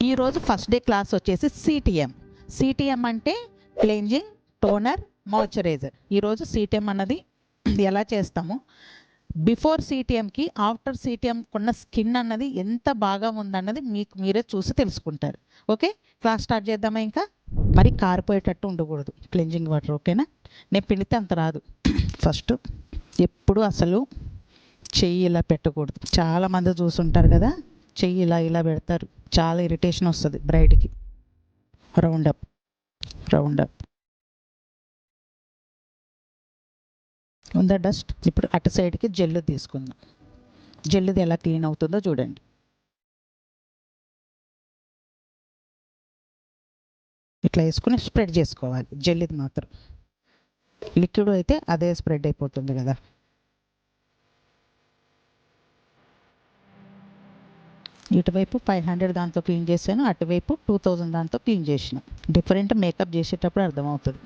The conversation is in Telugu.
ఈరోజు ఫస్ట్ డే క్లాస్ వచ్చేసి సిటిఎం అంటే క్లెన్జింగ్, టోనర్, మాయిశ్చరైజర్. ఈరోజు సిటిఎం అన్నది ఎలా చేస్తాము, బిఫోర్ సిటిఎంకి ఆఫ్టర్ సిటిఎం ఉన్న స్కిన్ అన్నది ఎంత బాగా ఉందన్నది మీకు మీరే చూసి తెలుసుకుంటారు. ఓకే, క్లాస్ స్టార్ట్ చేద్దామా? ఇంకా మరి కారిపోయేటట్టు ఉండకూడదు క్లెన్జింగ్ వాటర్. ఓకేనా? నేను పిండితే అంత రాదు. ఫస్ట్ ఎప్పుడు అసలు చెయ్యి ఇలా పెట్టకూడదు. చాలామంది చూసుంటారు కదా, చెయ్యి ఇలా ఇలా పెడతారు. చాలా ఇరిటేషన్ వస్తుంది బ్రైడ్కి. Round up. ఉందా డస్ట్? ఇప్పుడు అటు సైడ్కి జెల్లు తీసుకుందాం. జెల్లుది ఎలా క్లీన్ అవుతుందో చూడండి. ఇట్లా వేసుకుని స్ప్రెడ్ చేసుకోవాలి. జెల్లుది మాత్రం, లిక్విడ్ అయితే అదే స్ప్రెడ్ అయిపోతుంది కదా. ఇటువైపు 500 దాంతో క్లీన్ చేశాను, అటువైపు 2000 దాంతో క్లీన్ చేసిన. డిఫరెంట్ మేకప్ చేసేటప్పుడు అర్థమవుతుంది.